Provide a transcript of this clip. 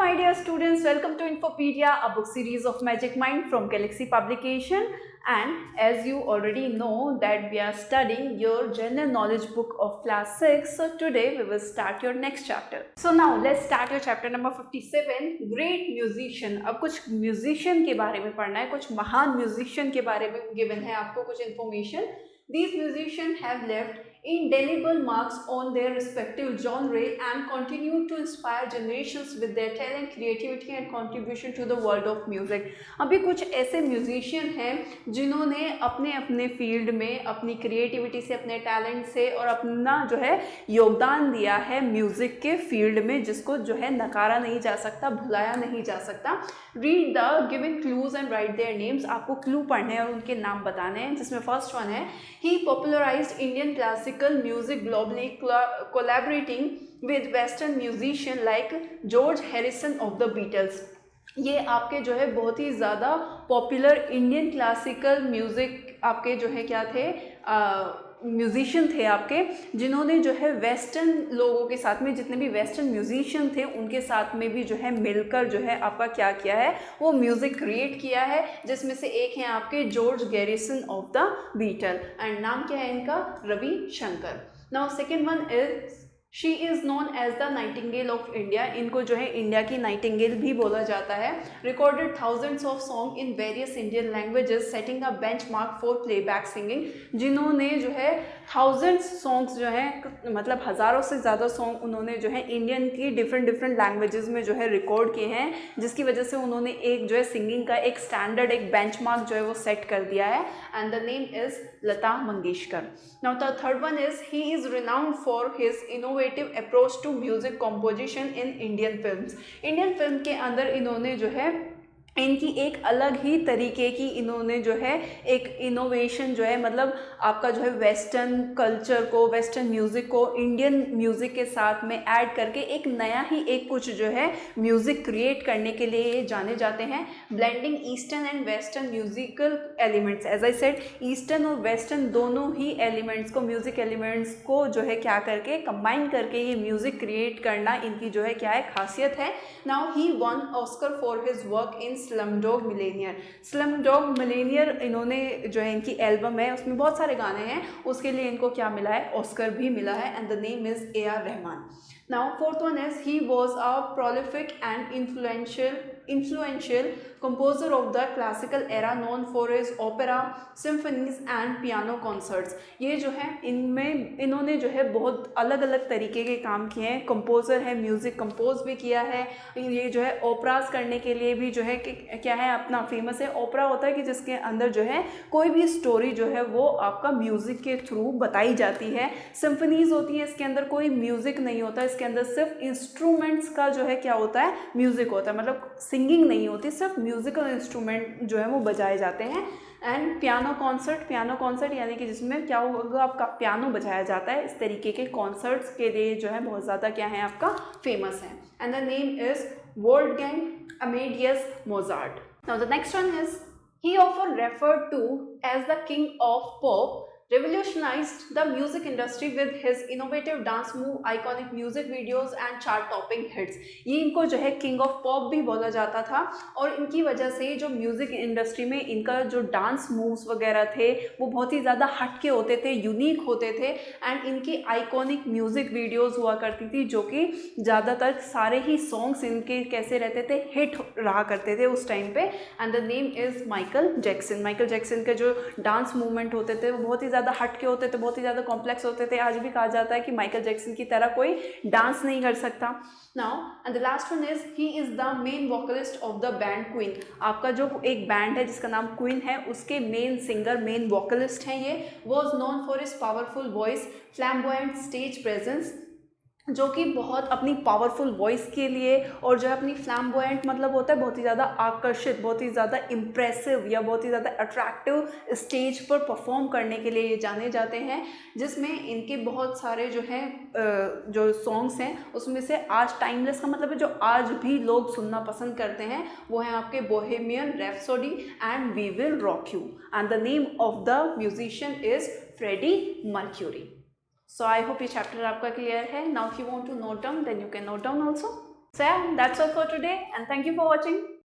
my dear students, welcome to Infopedia, a book series of Magic Mind from Galaxy Publication. And as you already know that we are studying your general knowledge book of class 6. So today we will start your next chapter. So now let's start your chapter number 57, Great Musician. अब कुछ musician के बारे में पढ़ना है, कुछ महान musician के बारे में गिवन है आपको कुछ information. These musicians have left indelible marks on their respective genre and continue to inspire generations with their talent, creativity and contribution to the world of music. अभी कुछ ऐसे म्यूजिशियन हैं जिन्होंने अपने अपने फील्ड में अपनी क्रिएटिविटी से, अपने टैलेंट से और अपना जो है योगदान दिया है म्यूज़िक के फील्ड में, जिसको जो है नकारा नहीं जा सकता, भुलाया नहीं जा सकता. Read the given clues and right their names. आपको क्लू पढ़ने हैं और उनके नाम बताने हैं, जिसमें फर्स्ट वन है he popularized Indian classical music globally, collaborating with Western musicians like George Harrison of the Beatles. ये आपके जो है बहुत ही ज़्यादा पॉपुलर इंडियन क्लासिकल म्यूज़िक आपके जो है क्या थे, म्यूजिशियन थे आपके, जिन्होंने जो है वेस्टर्न लोगों के साथ में, जितने भी वेस्टर्न म्यूजिशियन थे उनके साथ में भी जो है मिलकर जो है आपका क्या किया है, वो म्यूज़िक क्रिएट किया है. जिसमें से एक है आपके George Harrison of the Beatle and नाम क्या है इनका, Ravi Shankar. Now second one is she is known as the nightingale of India. इनको जो है इंडिया की नाइटिंगेल भी बोला जाता है. Recorded thousands of song in various Indian languages, setting a benchmark for playback singing. जिन्होंने जो है थाउजेंड्स सॉन्ग्स जो है, मतलब हज़ारों से ज़्यादा सॉन्ग उन्होंने जो है इंडियन की डिफरेंट लैंग्वेजेस में जो है रिकॉर्ड किए हैं, जिसकी वजह से उन्होंने एक जो है सिंगिंग का एक स्टैंडर्ड, एक बेंचमार्क जो है वो सेट कर दिया है. And the name is Lata Mangeshkar. Now the third one is he is renowned for his innovative approach to music composition in Indian films. Indian film के अंदर इन्होंने जो है इनकी एक अलग ही तरीके की इन्होंने जो है एक इनोवेशन जो है, मतलब आपका जो है वेस्टर्न कल्चर को, वेस्टर्न म्यूज़िक को इंडियन म्यूज़िक के साथ में ऐड करके एक नया ही एक कुछ जो है म्यूज़िक क्रिएट करने के लिए ये जाने जाते हैं. Blending eastern and western musical elements. As I said, eastern और वेस्टर्न दोनों ही एलिमेंट्स को, म्यूज़िक एलिमेंट्स को जो है क्या करके कंबाइन करके ये म्यूज़िक क्रिएट करना इनकी जो है क्या है, खासियत है. Now he one Oscar for his work in Slumdog Millionaire. Slumdog Millionaire इन्होंने जो है, इनकी एल्बम है उसमें बहुत सारे गाने हैं, उसके लिए इनको क्या मिला है, ऑस्कर भी मिला है. And the name is A.R. Rahman. Now fourth one is he was a prolific and influential composer of the classical era, known for his opera, symphonies and piano concerts. ये जो है इनमें इन्होंने जो है बहुत अलग अलग तरीके के काम किए हैं. कंपोज़र है, म्यूज़िक कंपोज भी किया है. ये जो है ओपरास करने के लिए भी जो है कि क्या है, अपना फेमस है. ओपरा होता है कि जिसके अंदर जो है कोई भी स्टोरी जो है वो आपका म्यूज़िक के थ्रू बताई जाती है. सिम्फनीज़ होती है, इसके अंदर कोई म्यूज़िक नहीं होता, इसके अंदर सिर्फ इंस्ट्रूमेंट्स का जो है क्या होता है, म्यूज़िक होता है, मतलब सिंगिंग नहीं होती, सिर्फ म्यूज़िकल इंस्ट्रूमेंट जो है वो बजाए जाते हैं. एंड पियानो कॉन्सर्ट यानी कि जिसमें क्या होगा, आपका पियानो बजाया जाता है. इस तरीके के कॉन्सर्ट्स के लिए जो है बहुत ज़्यादा क्या है, आपका फेमस है. And the name is Wolfgang Amadeus Mozart. Now the next one is he often referred to as the king of pop, revolutionized the music industry with his innovative dance move, iconic music videos and chart topping hits. ये इनको जो है king of pop भी बोला जाता था, और इनकी वजह से जो म्यूज़िक इंडस्ट्री में इनका जो डांस मूव्स वगैरह थे वो बहुत ही ज़्यादा हटके होते थे, यूनिक होते थे. एंड इनकी आइकॉनिक म्यूज़िक वीडियोज़ हुआ करती थी, जो कि ज़्यादातर सारे ही सॉन्ग्स इनके कैसे रहते थे, हिट रहा करते थे उस टाइम पे. And the name is Michael Jackson. Michael Jackson के जो डांस मूवमेंट होते थे वो बहुत ही ज़्यादा हटके होते थे, बहुत ही ज़्यादा कॉम्प्लेक्स होते थे. आज भी कहा जाता है कि माइकल जैक्सन की तरह कोई डांस नहीं कर सकता. Now and the last one is he is the main vocalist of the band queen. आपका जो एक बैंड है जिसका नाम क्वीन है, उसके मेन सिंगर, मेन वोकलिस्ट हैं ये. Was known for his powerful voice, flamboyant stage presence, जो कि बहुत अपनी पावरफुल वॉइस के लिए और जो है अपनी फ्लैम्बॉयंट मतलब होता है बहुत ही ज़्यादा आकर्षित, बहुत ही ज़्यादा इम्प्रेसिव या बहुत ही ज़्यादा अट्रैक्टिव स्टेज पर परफॉर्म करने के लिए ये जाने जाते हैं. जिसमें इनके बहुत सारे जो हैं जो सॉन्ग्स हैं उसमें से आज टाइमलेस का मतलब है जो आज भी लोग सुनना पसंद करते हैं, वो है आपके Bohemian Rhapsody and we will rock you. And the name of the musician is Freddie Mercury. So I hope ये चैप्टर आपका क्लियर है. Now if you want to note down, then you can note down also. So yeah, that's all for today and thank you for watching.